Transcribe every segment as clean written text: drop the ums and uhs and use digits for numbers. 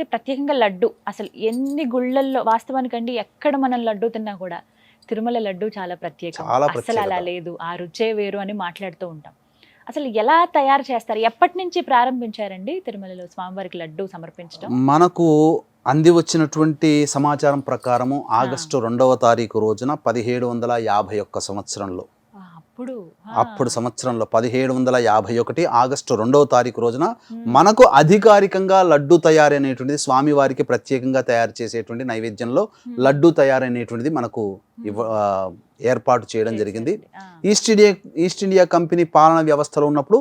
అయితే ప్రత్యేకంగా లడ్డు అసలు ఎన్ని గుళ్ళల్లో వాస్తవానికండి ఎక్కడ మనం లడ్డు తిన్నా కూడా తిరుమల లడ్డు చాలా ప్రత్యేకం. అసలు అలా లేదు, ఆ రుచే వేరు అని మాట్లాడుతూ ఉంటాం. అసలు ఎలా తయారు చేస్తారు? ఎప్పటి నుంచి ప్రారంభించారండి తిరుమలలో స్వామివారికి లడ్డు సమర్పించడం? మనకు అంది వచ్చినటువంటి సమాచారం ప్రకారము ఆగస్టు 2వ తారీఖు రోజున 1751 సంవత్సరంలో, అప్పుడు సంవత్సరంలో 1751 ఆగస్టు 2వ తారీఖు రోజున మనకు అధికారికంగా లడ్డు తయారనేటువంటిది, స్వామివారికి ప్రత్యేకంగా తయారు చేసేటువంటి నైవేద్యంలో లడ్డు తయారనేటువంటిది మనకు ఏర్పాటు చేయడం జరిగింది. ఈస్ట్ ఇండియా కంపెనీ పాలన వ్యవస్థలో ఉన్నప్పుడు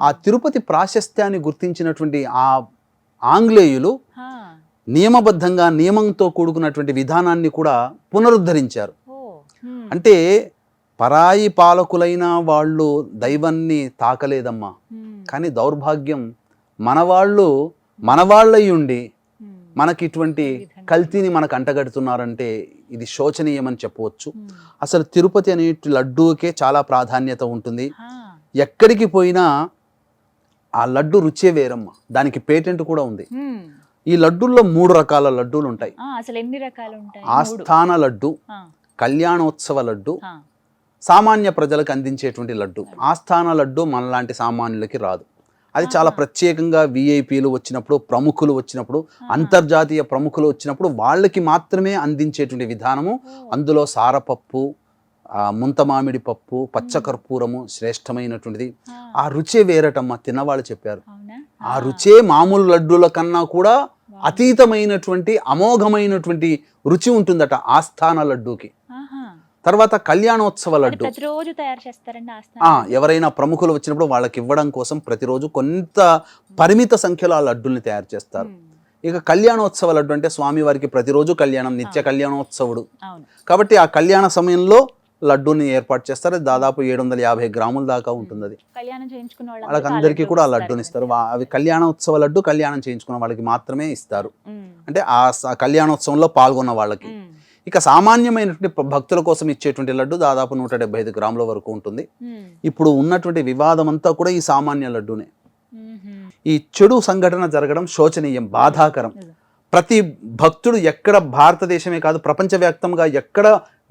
ఆ తిరుపతి ప్రాశస్త్యాన్ని గుర్తించినటువంటి ఆ ఆంగ్లేయులు నియమబద్ధంగా నియమంతో కూడుకున్నటువంటి విధానాన్ని కూడా పునరుద్ధరించారు. అంటే పరాయి పాలకులైన వాళ్ళు దైవాన్ని తాకలేదమ్మా, కానీ దౌర్భాగ్యం మన వాళ్ళై ఉండి మనకి ఇటువంటి కల్తీని మనకు అంటగడుతున్నారంటే ఇది శోచనీయమని చెప్పవచ్చు. అసలు తిరుపతి అనే లడ్డూకే చాలా ప్రాధాన్యత ఉంటుంది. ఎక్కడికి పోయినా ఆ లడ్డు రుచే వేరమ్మా, దానికి పేటెంట్ కూడా ఉంది. ఈ లడ్డూల్లో 3 రకాల లడ్డూలు ఉంటాయి. అసలు ఎన్ని రకాలు ఉంటాయి? ఆస్థాన లడ్డు, కళ్యాణోత్సవ లడ్డు, సామాన్య ప్రజలకు అందించేటువంటి లడ్డు. ఆస్థాన లడ్డు మనలాంటి సామాన్యులకి రాదు. అది చాలా ప్రత్యేకంగా విఐపీలు వచ్చినప్పుడు, ప్రముఖులు వచ్చినప్పుడు, అంతర్జాతీయ ప్రముఖులు వచ్చినప్పుడు వాళ్ళకి మాత్రమే అందించేటువంటి విధానము. అందులో సారపప్పు, ముంతమామిడి పప్పు, పచ్చకర్పూరము శ్రేష్టమైనటువంటిది. ఆ రుచే వేరటమ్మా, తిన్నవాళ్ళు చెప్పారు. ఆ రుచే మామూలు లడ్డూల కన్నా కూడా అతీతమైనటువంటి అమోఘమైనటువంటి రుచి ఉంటుందట ఆస్థాన లడ్డూకి. తర్వాత కళ్యాణోత్సవ లడ్డు ప్రతిరోజు తయారు చేస్తారండి. ఎవరైనా ప్రముఖులు వచ్చినప్పుడు వాళ్ళకి ఇవ్వడం కోసం ప్రతిరోజు కొంత పరిమిత సంఖ్యలో ఆ లడ్డుల్ని తయారు చేస్తారు. ఇక కళ్యాణోత్సవ లడ్డు అంటే స్వామివారికి ప్రతిరోజు కళ్యాణం, నిత్య కళ్యాణోత్సవుడు కాబట్టి ఆ కళ్యాణ సమయంలో లడ్డూని ఏర్పాటు చేస్తారు. దాదాపు 750 గ్రాముల దాకా ఉంటుంది. అది వాళ్ళకి అందరికీ కూడా ఆ లడ్డూని ఇస్తారు. అవి కళ్యాణోత్సవ లడ్డు కళ్యాణం చేయించుకున్న వాళ్ళకి మాత్రమే ఇస్తారు, అంటే ఆ కళ్యాణోత్సవంలో పాల్గొన్న వాళ్ళకి. ఇక సామాన్యమైనటువంటి భక్తుల కోసం ఇచ్చేటువంటి లడ్డు దాదాపు 175 గ్రాముల వరకు ఉంటుంది. ఇప్పుడు ఉన్నటువంటి వివాదం అంతా కూడా ఈ సామాన్య లడ్డూనే. ఈ చెడు సంఘటన జరగడం శోచనీయం, బాధాకరం. ప్రతి భక్తుడు ఎక్కడ, భారతదేశమే కాదు ప్రపంచవ్యాప్తంగా ఎక్కడ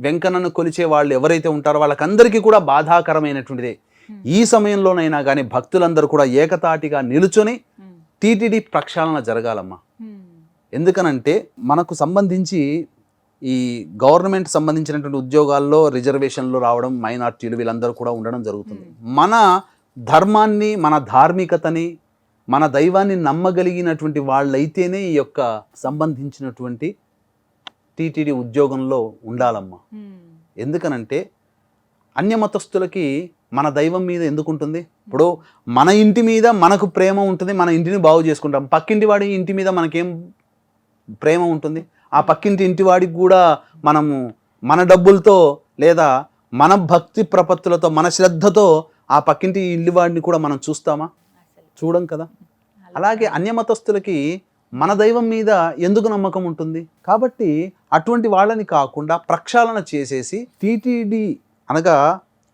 వెంకన్నను కొలిచే వాళ్ళు ఎవరైతే ఉంటారో వాళ్ళకందరికీ కూడా బాధాకరమైనటువంటిదే. ఈ సమయంలోనైనా కానీ భక్తులందరూ కూడా ఏకతాటిగా నిలుచొని టీటీడీ ప్రక్షాళన జరగాలమ్మా. ఎందుకనంటే మనకు సంబంధించి ఈ గవర్నమెంట్ సంబంధించినటువంటి ఉద్యోగాల్లో రిజర్వేషన్లు రావడం, మైనార్టీలు వీళ్ళందరూ కూడా ఉండడం జరుగుతుంది. మన ధర్మాన్ని, మన ధార్మికతని, మన దైవాన్ని నమ్మగలిగినటువంటి వాళ్ళైతేనే ఈ యొక్క సంబంధించినటువంటి టీటీడీ ఉద్యోగంలో ఉండాలమ్మా. ఎందుకనంటే అన్యమతస్థులకి మన దైవం మీద ఎందుకుంటుంది? ఇప్పుడు మన ఇంటి మీద మనకు ప్రేమ ఉంటుంది, మన ఇంటిని బాగు చేసుకుంటాం. పక్కింటి వాడి ఇంటి మీద మనకేం ప్రేమ ఉంటుంది? ఆ పక్కింటి ఇంటివాడికి కూడా మనము మన డబ్బులతో లేదా మన భక్తి ప్రపత్తులతో, మన శ్రద్ధతో ఆ పక్కింటి ఇల్లు వాడిని కూడా మనం చూస్తామా? చూడం కదా. అలాగే అన్యమతస్థులకి మన దైవం మీద ఎందుకు నమ్మకం ఉంటుంది? కాబట్టి అటువంటి వాళ్ళని కాకుండా ప్రక్షాళన చేసేసి టీటీడీ అనగా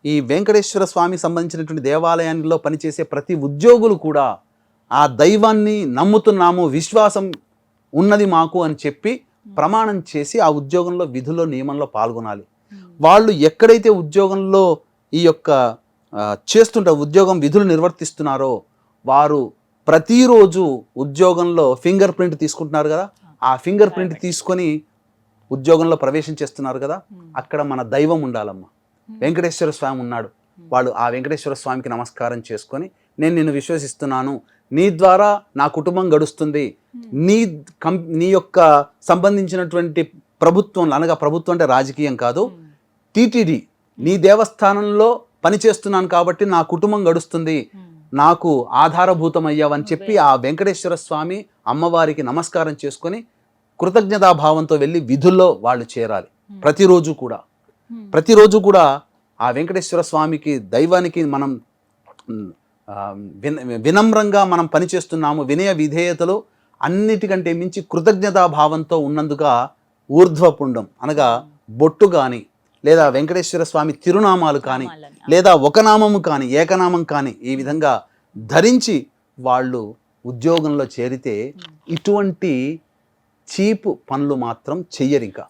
ఈ వెంకటేశ్వర స్వామికి సంబంధించినటువంటి దేవాలయాల్లో పనిచేసే ప్రతి ఉద్యోగులు కూడా ఆ దైవాన్ని నమ్ముతున్నాము, విశ్వాసం ఉన్నది మాకు అని చెప్పి ప్రమాణం చేసి ఆ ఉద్యోగంలో, విధుల్లో, నియమంలో పాల్గొనాలి. వాళ్ళు ఎక్కడైతే ఉద్యోగంలో ఈ యొక్క ఉద్యోగం విధులు నిర్వర్తిస్తున్నారో వారు ప్రతిరోజు ఉద్యోగంలో ఫింగర్ ప్రింట్ తీసుకుంటున్నారు కదా, ఆ ఫింగర్ ప్రింట్ తీసుకొని ఉద్యోగంలో ప్రవేశం చేస్తున్నారు కదా, అక్కడ మన దైవం ఉండాలమ్మా. వెంకటేశ్వర స్వామి ఉన్నాడు. వాళ్ళు ఆ వెంకటేశ్వర స్వామికి నమస్కారం చేసుకొని, నేను నిన్ను విశ్వసిస్తున్నాను, నీ ద్వారా నా కుటుంబం గడుస్తుంది, నీ యొక్క సంబంధించినటువంటి ప్రభుత్వం, అనగా ప్రభుత్వం అంటే రాజకీయం కాదు, టీటీడీ నీ దేవస్థానంలో పనిచేస్తున్నాను కాబట్టి నా కుటుంబం గడుస్తుంది, నాకు ఆధారభూతం అయ్యావని చెప్పి ఆ వెంకటేశ్వర స్వామి అమ్మవారికి నమస్కారం చేసుకొని కృతజ్ఞతాభావంతో వెళ్ళి విధుల్లో వాళ్ళు చేరాలి. ప్రతిరోజు కూడా ఆ వెంకటేశ్వర స్వామికి, దైవానికి మనం వినమ్రంగా మనం పనిచేస్తున్నాము, వినయ విధేయతలు అన్నిటికంటే మించి కృతజ్ఞతాభావంతో ఉన్నందుగా ఊర్ధ్వపుండం అనగా బొట్టు కానీ, లేదా వెంకటేశ్వర స్వామి తిరునామాలు కానీ, లేదా ఒక నామము కానీ, ఏకనామం కానీ ఈ విధంగా ధరించి వాళ్ళు ఉద్యోగంలో చేరితే ఇటువంటి చీప్ పనులు మాత్రం చెయ్యరు ఇంకా.